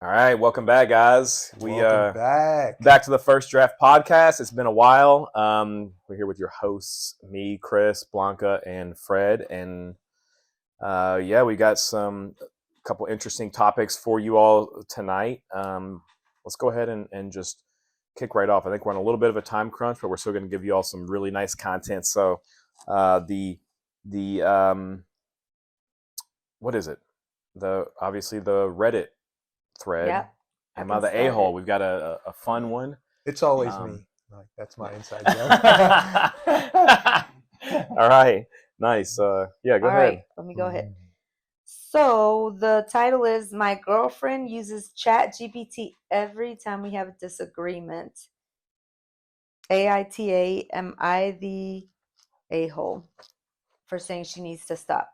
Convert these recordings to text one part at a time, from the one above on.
All right, welcome back, guys. Welcome back. Back to the First Draft podcast. It's been a while. We're here with your hosts, me, Chris, Blanca, and Fred, and we got some couple interesting topics for you all tonight. Let's go ahead and just kick right off. I think we're on a little bit of a time crunch, but we're still going to give you all some really nice content. So, the what is it? Obviously the Reddit thread. Yep. Am I the a-hole? We've got a fun one. It's always me. Like that's my inside joke. All right. Nice. Go All ahead. right, let me go ahead. So the title is My Girlfriend Uses ChatGPT Every Time We Have a Disagreement. AITA, am I the a-hole for saying she needs to stop?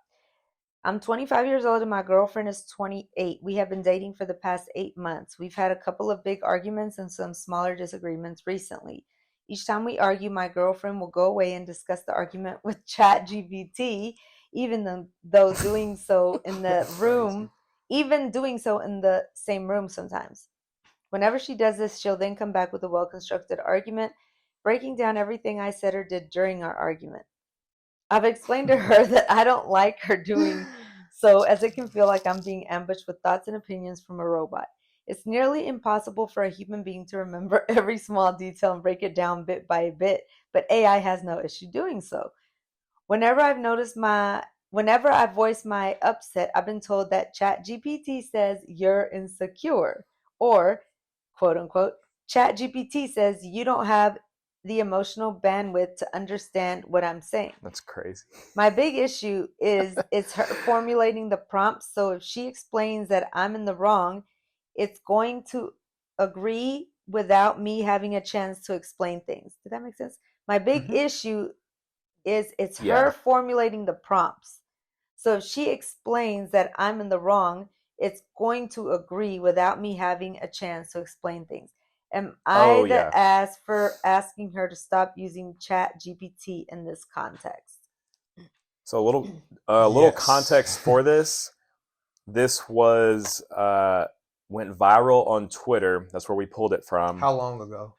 I'm 25 years old and my girlfriend is 28. We have been dating for the past 8 months. We've had a couple of big arguments and some smaller disagreements recently. Each time we argue, my girlfriend will go away and discuss the argument with ChatGPT, even though doing so in the room, even doing so in the same room sometimes. Whenever she does this, she'll then come back with a well-constructed argument, breaking down everything I said or did during our argument. I've explained to her that I don't like her doing so, as it can feel like I'm being ambushed with thoughts and opinions from a robot. It's nearly impossible for a human being to remember every small detail and break it down bit by bit, but AI has no issue doing so. Whenever I've voiced my upset, I've been told that ChatGPT says you're insecure, or quote unquote, ChatGPT says you don't have the emotional bandwidth to understand what I'm saying. That's crazy. My big issue is it's her formulating the prompts. So if she explains that I'm in the wrong, it's going to agree without me having a chance to explain things. Did that make sense? My big issue is it's her formulating the prompts. So if she explains that I'm in the wrong, it's going to agree without me having a chance to explain things. Am I the ass for asking her to stop using ChatGPT in this context? So a little context for this. This was went viral on Twitter. That's where we pulled it from. How long ago?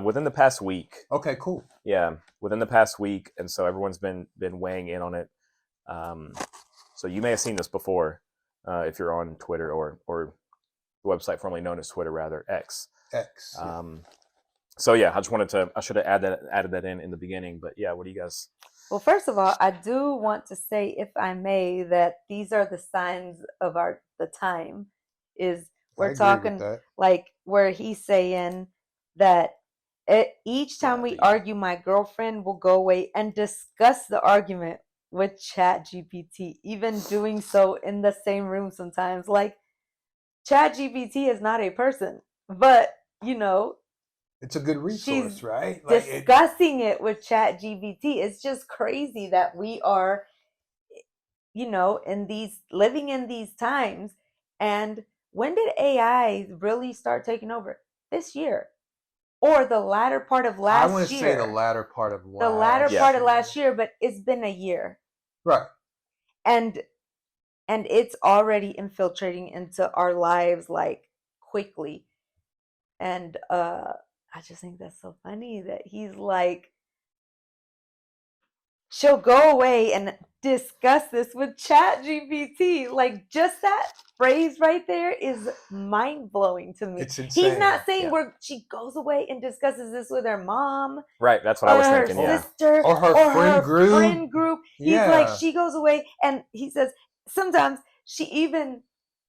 Within the past week. Okay, cool. Yeah, within the past week, and so everyone's been weighing in on it. So you may have seen this before if you're on Twitter or the website formerly known as Twitter, rather X. X. Yeah. So yeah, I should have added that in the beginning, but yeah, what do you guys? Well, first of all, I do want to say, if I may, that these are the signs of the time. We're talking like where he's saying that each time we argue, my girlfriend will go away and discuss the argument with ChatGPT, even doing so in the same room sometimes. Like, ChatGPT is not a person, but it's a good resource, right? Like discussing it with ChatGPT. It's just crazy that we are, living in these times. And when did AI really start taking over? This year, or the latter part of last year? I want to say the latter part of last year, but it's been a year, right? And it's already infiltrating into our lives like quickly. And I just think that's so funny that he's like, she'll go away and discuss this with ChatGPT. Like, just that phrase right there is mind-blowing to me. It's insane. He's not saying she goes away and discusses this with her mom. Right, that's what I was thinking. Her sister, or her friend group. He's like, she goes away, and he says sometimes she even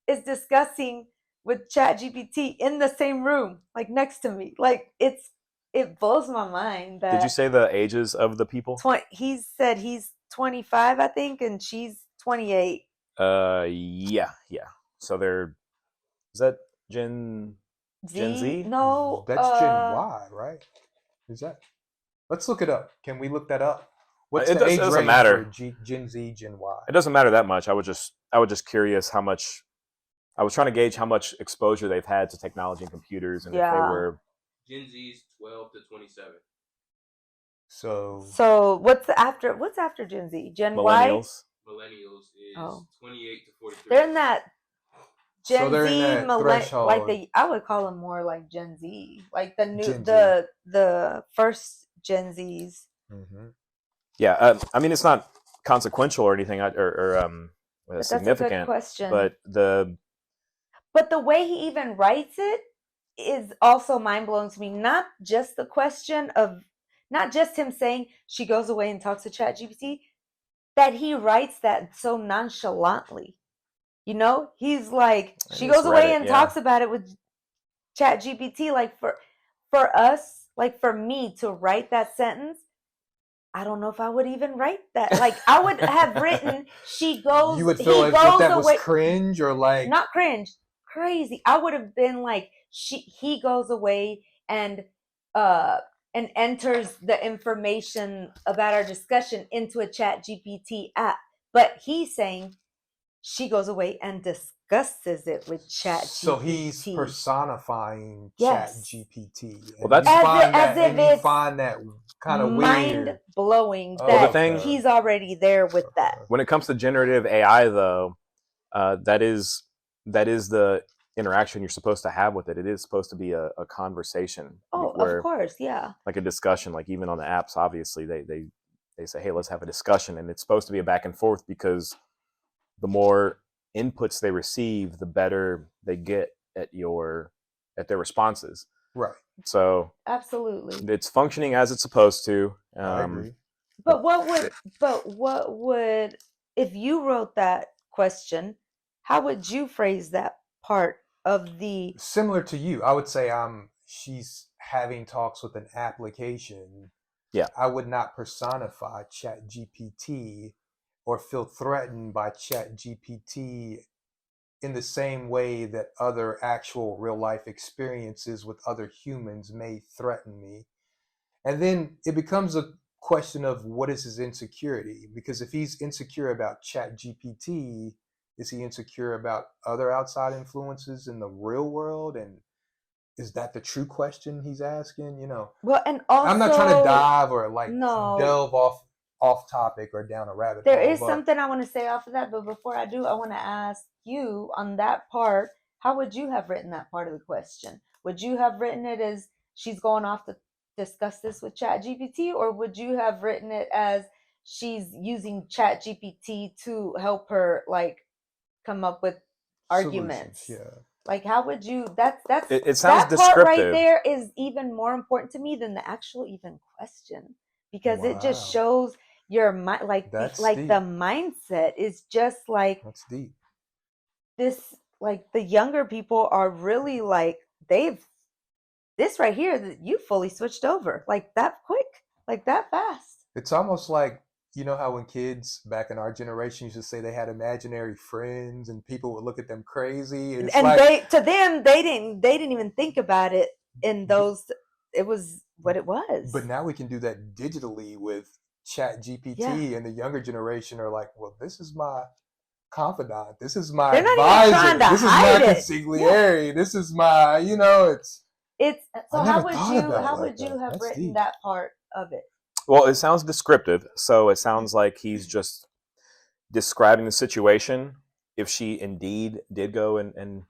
is discussing with ChatGPT in the same room, like next to me. Like, it blows my mind. That Did you say the ages of the people? He said he's 25, I think, and she's 28. Yeah. So is that Gen Z? No, that's Gen Y, right? Is that? Let's look it up. Can we look that up? What's the age range matter. For Gen Z, Gen Y? It doesn't matter that much. I was just curious how much. I was trying to gauge how much exposure they've had to technology and computers, and if they were. Gen Z's 12 to 27. So what's after Gen Z? Gen Millennials. Y? Millennials is 28 to 43. They're in that So Gen they're in Z, that threshold. like I would call them more like Gen Z, like the new, Gen Z. the first Gen Zs. Mm-hmm. Yeah, I mean, it's not consequential or anything, But that's a good significant. question. But But the way he even writes it is also mind blowing to me. Not just the question of, not just him saying she goes away and talks to ChatGPT, that he writes that so nonchalantly. You know, he's like, she it's goes away Reddit, and yeah. talks about it with ChatGPT. Like for us, like for me to write that sentence, I don't know if I would even write that. Like I would have written, she goes. You would feel he as if goes that was away. cringe or like Not cringe, crazy. I would have been like, he goes away and enters the information about our discussion into a ChatGPT app. But he's saying she goes away and discusses it with ChatGPT. So he's personifying Yes. ChatGPT. Well, that's- As if you it's find that kind of mind weird. blowing Oh, that the thing- he's already there with that. when it comes to generative AI, though, that is the interaction you're supposed to have with it. It is supposed to be a conversation. Oh, where, of course, yeah. like a discussion. Like even on the apps, obviously they say, hey, let's have a discussion, and it's supposed to be a back and forth, because the more inputs they receive, the better they get at their responses. Right. So Absolutely. it's functioning as it's supposed to. I agree. But what would, if you wrote that question, how would you phrase that part of the? Similar to you, I would say she's having talks with an application. Yeah. I would not personify ChatGPT or feel threatened by ChatGPT in the same way that other actual real life experiences with other humans may threaten me. And then it becomes a question of what is his insecurity? Because if he's insecure about ChatGPT, is he insecure about other outside influences in the real world? And is that the true question he's asking? You know, Well, and also I'm not trying to dive or like No. delve off topic or down a rabbit there hole. is but something I want to say off of that, but before I do, I want to ask you on that part. How would you have written that part of the question? Would you have written it as she's going off to discuss this with ChatGPT, or would you have written it as she's using ChatGPT to help her like come up with arguments? solutions, yeah. Like how would you? That's It sounds that part right descriptive. there is even more important to me than the actual even question, because it just Wow. shows your mind, like That's the deep. mindset is just like That's deep. this. Like the younger people are really like they've this right here that you fully switched over like that quick, like that fast. It's almost like, you know how when kids back in our generation used to say they had imaginary friends and people would look at them crazy, and it's And like, they didn't even think about it in those. It was what it was. but now we can do that digitally with Chat GPT, Yeah. and the younger generation are like, well, this is my confidant, this is my They're not even advisor, trying to this is hide my it. consigliere, this is my, you know, it's So I how never would thought you about it how like would you that. have That's written deep. that part of it? Well, it sounds descriptive, so it sounds like he's just describing the situation. If she indeed did go and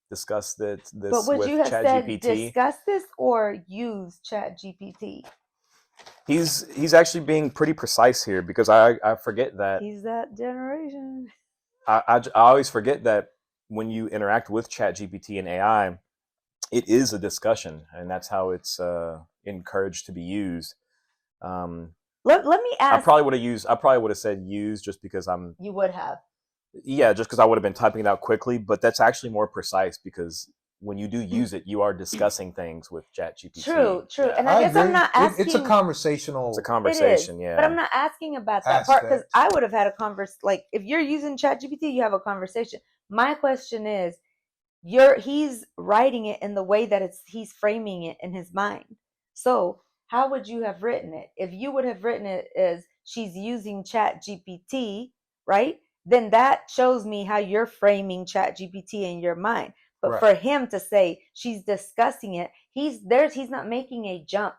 discuss this But would with you have said ChatGPT, discuss this or use ChatGPT? he's actually being pretty precise here, because I forget that He's that generation. I always forget that when you interact with ChatGPT and AI, it is a discussion, and that's how it's encouraged to be used. Let me I ask. probably would have said use, just because You would have. just because I would have been typing it out quickly. But that's actually more precise, because when you do use it, you are discussing things with ChatGPT. True. Yeah. And I guess I'm not asking. It's a conversational. It's a It conversation, is, yeah. but I'm not asking about that part, because Aspect. I would have had a like if you're using ChatGPT, you have a conversation. My question is, he's writing it in the way that he's framing it in his mind. So how would you have written it? If you would have written it as she's using ChatGPT, right? Then that shows me how you're framing ChatGPT in your mind. But Right. for him to say she's discussing it, he's not making a jump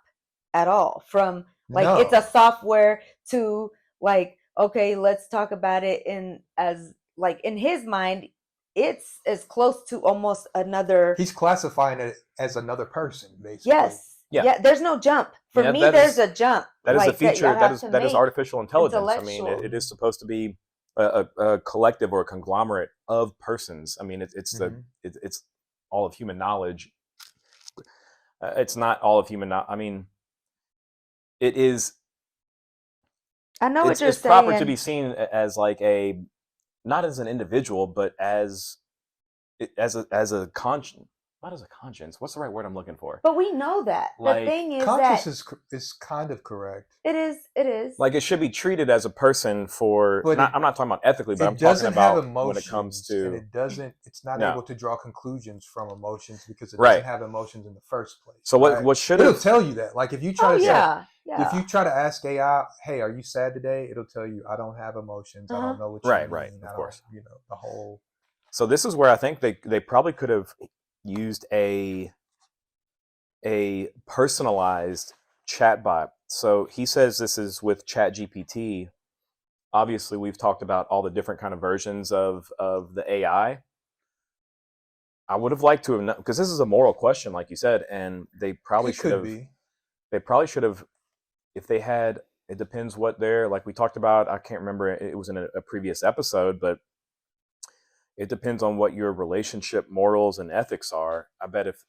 at all from like No. it's a software to like, okay, let's talk about it in as like in his mind, it's as close to almost another. He's classifying it as another person, basically. Yes. Yeah. Yeah. There's no jump for Yeah, me. that There's is- a jump. That is a like, feature. I That have is to that is make artificial intelligence. I mean, intellectual. it is supposed to be a collective or a conglomerate of persons. I mean, it's it's all of human knowledge. It's not all of human. I mean, it is. I know what you're It's proper to saying. be seen as like a, not as an individual, but as a conscience. Not as a conscience. What's the right word I'm looking for? But we know that. Like, the thing is Conscious that is kind of correct. it is. Like, it should be treated as a person for. But I'm not talking about ethically, but It I'm talking doesn't have about emotions, when it comes to. and it's not No. able to draw conclusions from emotions because it Right. doesn't have emotions in the first place. So right? what should It'll have? tell you that. Like if you try Oh to say, yeah. if you try to ask AI, "Hey, are you sad today?" It'll tell you, "I don't have emotions. I don't know what you Right, mean." right, I of don't- course. You know, the whole. So this is where I think they probably could have used a personalized chatbot. So he says this is with ChatGPT. Obviously, we've talked about all the different kind of versions of the AI. I would have liked to have, because this is a moral question, like you said, and they probably It should could have. be. They probably should have, if they had. It depends what they're, like we talked about. I can't remember. It was in a previous episode, but it depends on what your relationship morals and ethics are. I bet if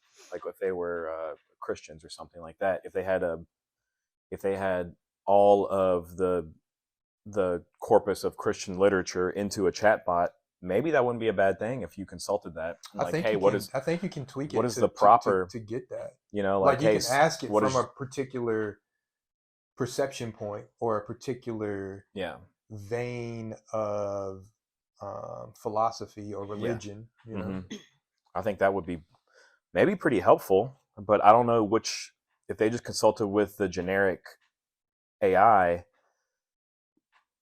they were Christians or something like that, if they had all of the corpus of Christian literature into a chatbot, maybe that wouldn't be a bad thing if you consulted that. Like, hey, I think you can tweak it. what is the proper to get that? You know, Like you hey, can ask it what from is- a particular perception point or a particular yeah. vein of philosophy or religion. You know, Mhm. I think that would be maybe pretty helpful, but I don't know if they just consulted with the generic AI,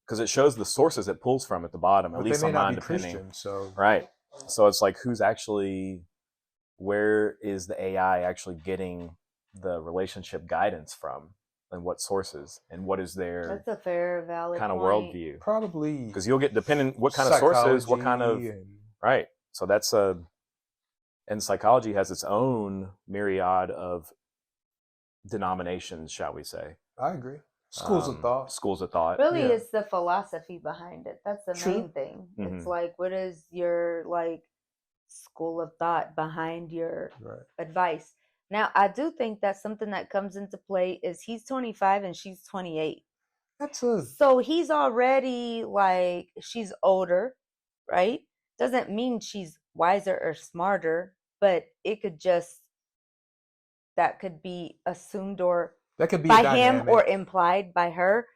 because it shows the sources it pulls from at the bottom, at but least they may on not mine, be depending. Christian. So Right. So it's like, where is the AI actually getting the relationship guidance from, and what sources, and what is their That's a fair, valid kind of point. worldview? probably Because you'll get, depending what kind of sources, what kind of, psychology and right. So that's and psychology has its own myriad of denominations, shall we say. I agree. Schools of thought. Schools of thought. Really, Yeah. it's the philosophy behind it. That's the True. main thing. It's Mhm. like, what is your school of thought behind your Right. advice? Now, I do think that's something that comes into play is he's 25 and she's 28. That's So he's already she's older, right? Doesn't mean she's wiser or smarter, but that could be assumed or that could be by a dynamic. him or implied by her,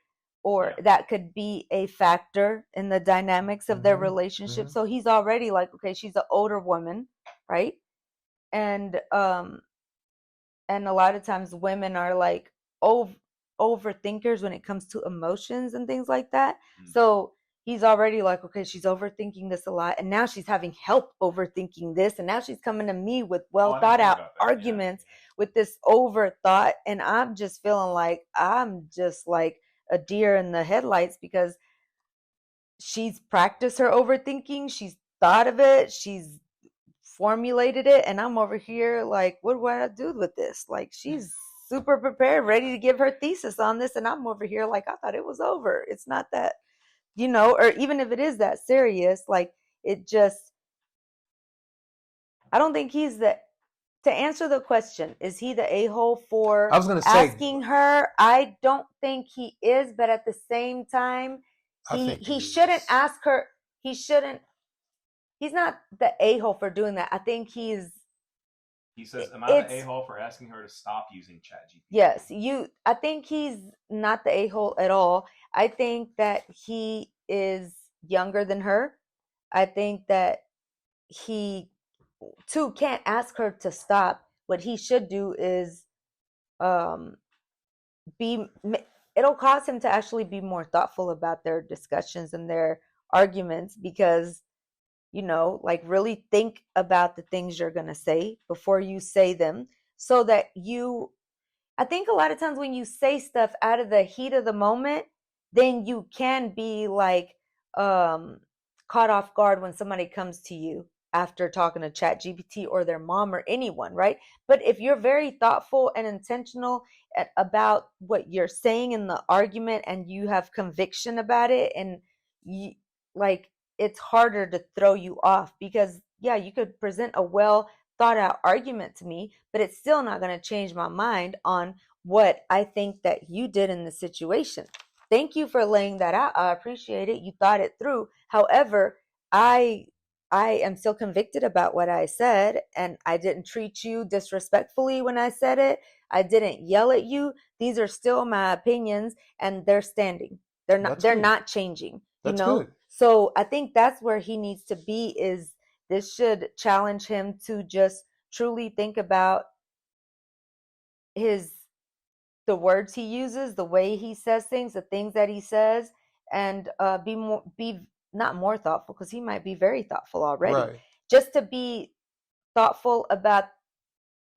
or that could be a factor in the dynamics of their relationship. mhm. So he's already okay, she's an older woman, right? And a lot of times women are overthinkers when it comes to emotions and things like that. So he's already okay, she's overthinking this a lot, and now she's having help overthinking this, and now she's coming to me with well thought out arguments with this overthought, and I'm just feeling like I'm just like a deer in the headlights because she's practiced her overthinking, she's thought of it, she's formulated it, and I'm over here what do I do with this? She's super prepared, ready to give her thesis on this, and I'm over here I thought it was over. It's not that, or even if it is that serious, it just, I don't think to answer the question, is he the a-hole for I was gonna say, asking her? I don't think he is, but at the same time, he shouldn't ask her. He's not the a-hole for doing that. I think he says, am I the a-hole for asking her to stop using ChatGPT? Yes, I think he's not the a-hole at all. I think that he is younger than her. I think that he too can't ask her to stop. What he should do is it'll cause him to actually be more thoughtful about their discussions and their arguments, because really think about the things you're going to say before you say them, so that I think a lot of times when you say stuff out of the heat of the moment, then you can be caught off guard when somebody comes to you after talking to ChatGPT or their mom or anyone, right? But if you're very thoughtful and intentional about what you're saying in the argument and you have conviction about it, and you, like, it's harder to throw you off because, yeah, you could present a well thought out argument to me, but it's still not going to change my mind on what I think that you did in the situation. Thank you for laying that out. I appreciate it. You thought it through. However, I I am still convicted about what I said, and I didn't treat you disrespectfully when I said it. I didn't yell at you. These are still my opinions, and they're standing. That's They're good. not changing, That's good. So I think that's where he needs to be. Is this should challenge him to just truly think about his the words he uses, the way he says things, the things that he says, and be not more thoughtful, because he might be very thoughtful already. Right. Just to be thoughtful about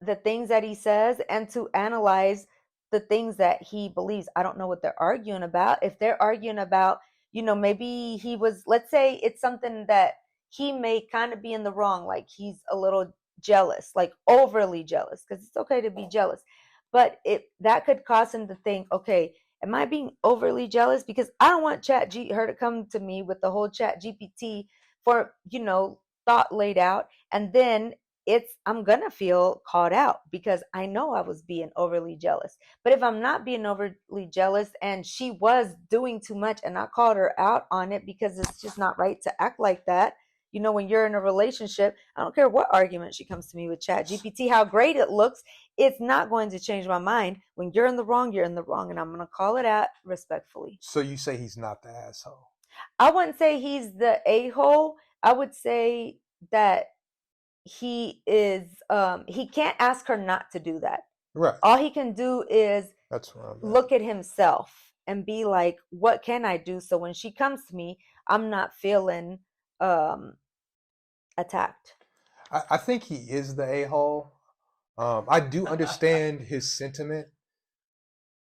the things that he says and to analyze the things that he believes. I don't know what they're arguing about. If they're arguing about, maybe he was, let's say it's something that he may kind of be in the wrong, like he's a little jealous, like overly jealous, because it's okay to be jealous. But that could cause him to think, okay, am I being overly jealous? Because I don't want her to come to me with the whole ChatGPT for, thought laid out. And then I'm gonna feel called out because I know I was being overly jealous. But if I'm not being overly jealous and she was doing too much and I called her out on it, because it's just not right to act like that. When you're in a relationship, I don't care what argument she comes to me with ChatGPT, how great it looks, it's not going to change my mind. When you're in the wrong, you're in the wrong, and I'm going to call it out respectfully. So you say he's not the asshole? I wouldn't say he's the a-hole. I would say that he is he can't ask her not to do that. Right. All he can do is look at himself and be like, what can I do so when she comes to me, I'm not feeling attacked. I think he is the a-hole. I do understand his sentiment.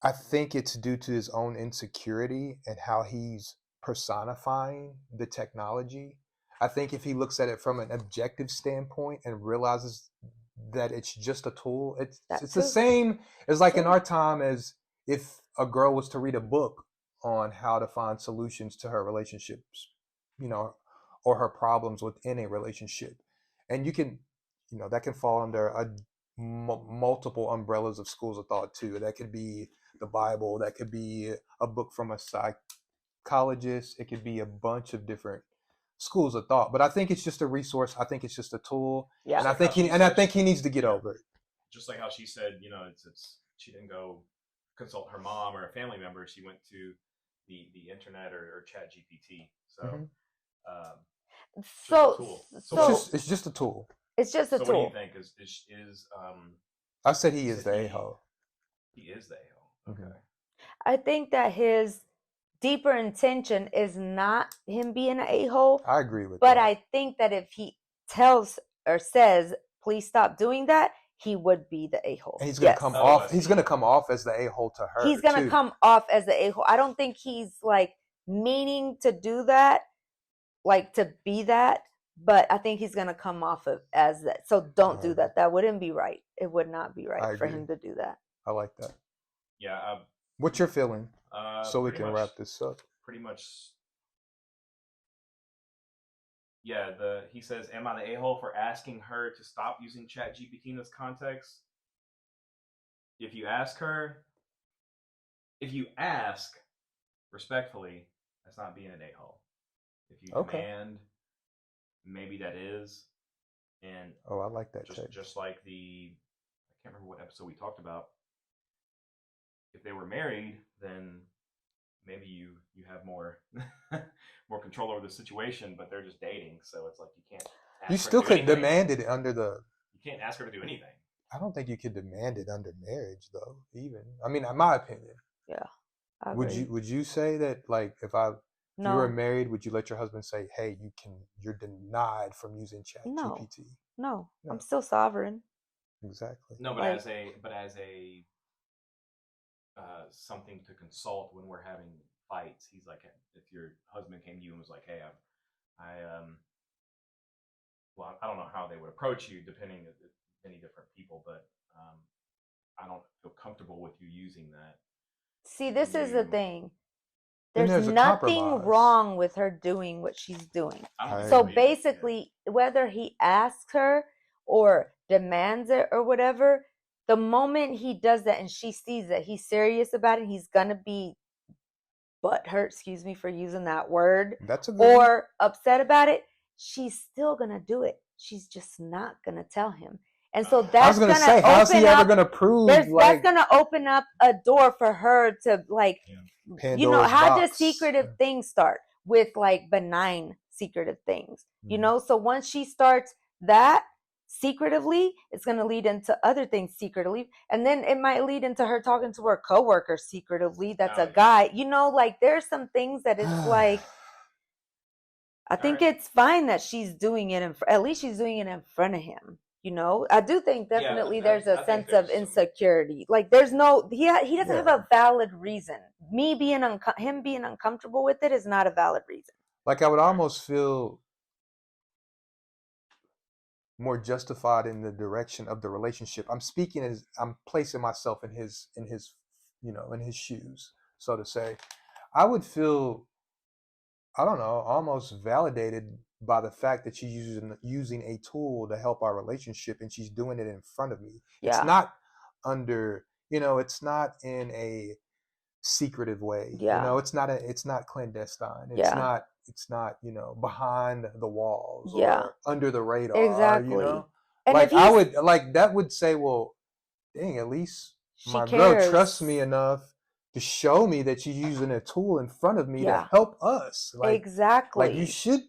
I think it's due to his own insecurity and how he's personifying the technology. I think if he looks at it from an objective standpoint and realizes that it's just a tool, it's the same as like in our time as if a girl was to read a book on how to find solutions to her relationships, or her problems within a relationship. And you can, that can fall under multiple umbrellas of schools of thought too. That could be the Bible, that could be a book from a psychologist, it could be a bunch of different schools of thought. But I think it's just a resource. I think it's just a tool. Yeah. And I think he needs to get over it. Just like how she said, it's she didn't go consult her mom or a family member. She went to the internet or Chat GPT. It's just a tool. It's just a tool. What do you think? I said he is the a-hole. He is the a-hole. Okay. I think that his deeper intention is not him being an a-hole. I agree with that. But that. I think that if he tells or says, please stop doing that, he would be the a-hole. And he's going to come off. He's going to come off as the a-hole to her. He's going to come off as the a-hole. I don't think he's like meaning to do that, like to be that. But I think he's going to come off as that. So don't do that. That wouldn't be right. It would not be right for him to do that. I like that. Yeah. What's your feeling? So we can wrap this up. Pretty much. Yeah. He says, "Am I the a-hole for asking her to stop using ChatGPT in this context?" If you ask respectfully, that's not being an a-hole. If you demand, maybe that is. And I like that. Just like I can't remember what episode we talked about. If they were married, then maybe you have more more control over the situation, but they're just dating, so it's like you can't. You still could demand it under the. You can't ask her to do anything. I don't think you could demand it under marriage, though. Even, I mean, in my opinion. Yeah. Would you say that, like, if you were married, would you let your husband say, "Hey, you're denied from using ChatGPT"? No, I'm still sovereign. Exactly. No, but as a something to consult when we're having fights. He's like, if your husband came to you and was like, "Hey, I well, I don't know how they would approach you depending on many different people, but I don't feel comfortable with you using that. See, this is the You- thing. Then There's there's a nothing compromise. wrong with her doing what she's doing. I don't think So either. basically, whether he asks her or demands it or whatever, the moment he does that and she sees that he's serious about it, he's gonna be butthurt, excuse me for using that word, That's a good one. or upset about it, she's still gonna do it. She's just not gonna tell him. And so I was that's gonna gonna say, how's he open ever up gonna prove that's like gonna open up a door for her to like, Pandora's how box? does secretive things start? With like benign secretive things, Mhm. so once she starts that secretively, it's going to lead into other things secretively, and then it might lead into her talking to her coworker secretively that's Oh, a yeah. guy, like there's some things that it's like I think Alright. it's fine that she's doing it at least she's doing it in front of him. I do think Yeah, definitely I there's a think sense there's of some- insecurity. Like there's no he doesn't have Yeah. a valid reason. Me being him being uncomfortable with it is not a valid reason. Like I would almost feel more justified in the direction of the relationship. I'm placing myself in his in his shoes, so to say. I would feel, I don't know, almost validated by the fact that she's using a tool to help our relationship, and she's doing it in front of me. It's Yeah. not under, it's not in a secretive way. Yeah. It's not clandestine. Yeah. It's not behind the walls Yeah. or under the radar. Exactly. And Like if I he's- would like that would say, well, dang, at least She my girl cares. trusts me enough to show me that she's using a tool in front of me Yeah. to help us. Exactly. Like you should.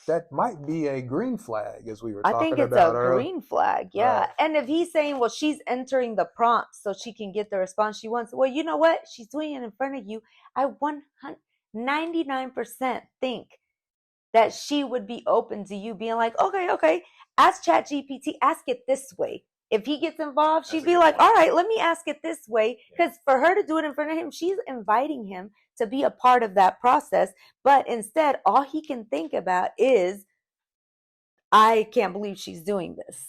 That might be a green flag, as we were I talking think it's about a earlier. green flag, yeah. Right. And if he's saying, well, she's entering the prompts so she can get the response she wants, well, you know what? She's doing it in front of you. I 99% think that she would be open to you being like, okay, ask ChatGPT, ask it this way. If he gets involved, That's she'd a be good like, point. all right, let me ask it this way. Because for her to do it in front of him, she's inviting him to be a part of that process. But instead, all he can think about is, I can't believe she's doing this,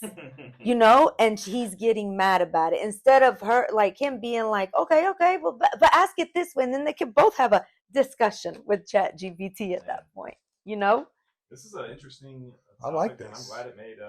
and he's getting mad about it. Instead of her, like him being like, okay, well, but ask it this way. And then they can both have a discussion with ChatGPT at that point, This is an interesting I topic, like and I'm this. glad it made